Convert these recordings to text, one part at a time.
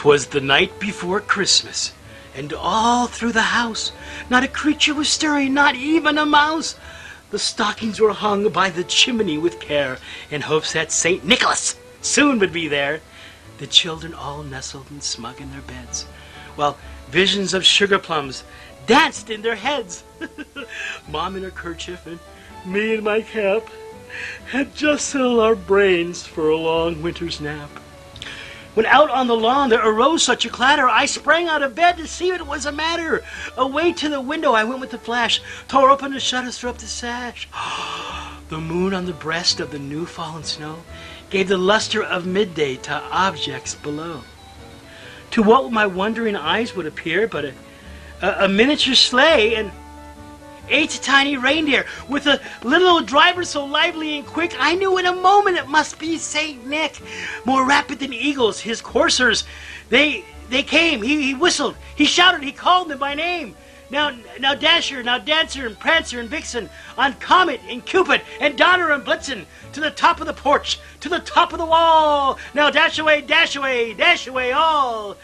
'Twas the night before Christmas, and all through the house not a creature was stirring, not even a mouse. The stockings were hung by the chimney with care, in hopes that St. Nicholas soon would be there. The children all nestled and smug in their beds, while visions of sugar plums danced in their heads. Mom in her kerchief and me in my cap had just settled our brains for a long winter's nap. When out on the lawn there arose such a clatter, I sprang out of bed to see what was the matter. Away to the window I went with the flash, tore open the shutters, threw up the sash. The moon on the breast of the new fallen snow gave the luster of midday to objects below. To what my wondering eyes would appear but a miniature sleigh and 8 tiny reindeer with a little old driver so lively and quick, I knew in a moment it must be Saint Nick. More rapid than eagles, his coursers, they came. He whistled, he shouted, he called them by name. Now Dasher, now Dancer and Prancer and Vixen, on Comet and Cupid and Donner and Blitzen, to the top of the porch, to the top of the wall. Now dash away, dash away, dash away all.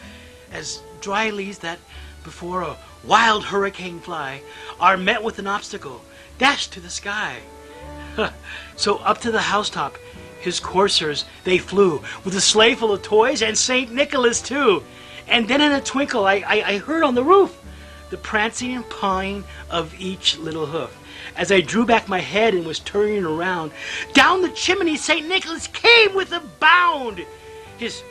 As dry leaves that before a wild hurricane fly are met with an obstacle, dashed to the sky. So up to the housetop his coursers they flew, with a sleigh full of toys and St. Nicholas too. And then in a twinkle I heard on the roof the prancing and pawing of each little hoof. As I drew back my head and was turning around, down the chimney St. Nicholas came with a bound. His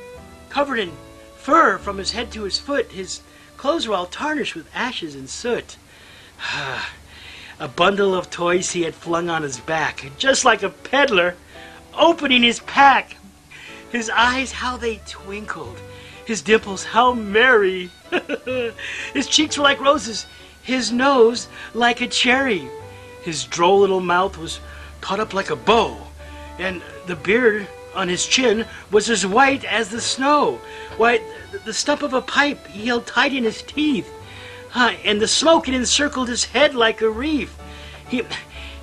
covered in fur from his head to his foot, his clothes were all tarnished with ashes and soot. A bundle of toys he had flung on his back, just like a peddler opening his pack. His eyes, how they twinkled. His dimples, how merry. His cheeks were like roses, his nose like a cherry. His droll little mouth was caught up like a bow, and the beard on his chin was as white as the snow. Why, the stump of a pipe he held tight in his teeth, and the smoke it encircled his head like a wreath.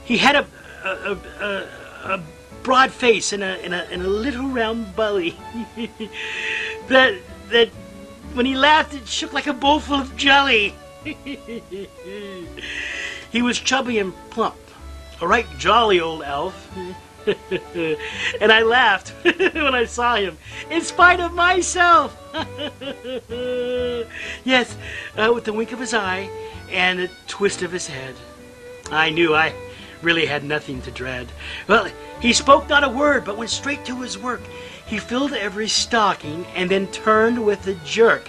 He had a broad face and a little round belly that when he laughed it shook like a bowl full of jelly. He was chubby and plump, a right jolly old elf. And I laughed when I saw him, in spite of myself. Yes, with the wink of his eye and a twist of his head, I knew I really had nothing to dread. Well, he spoke not a word, but went straight to his work. He filled every stocking and then turned with a jerk,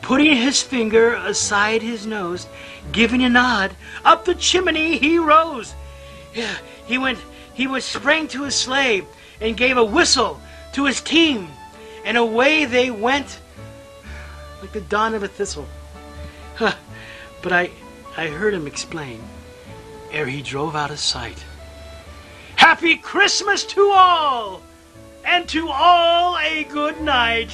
putting his finger aside his nose, giving a nod. Up the chimney he rose. Yeah, he sprang to his sleigh and gave a whistle to his team, and away they went like the dawn of a thistle. But I heard him explain, ere he drove out of sight, "Happy Christmas to all, and to all a good night."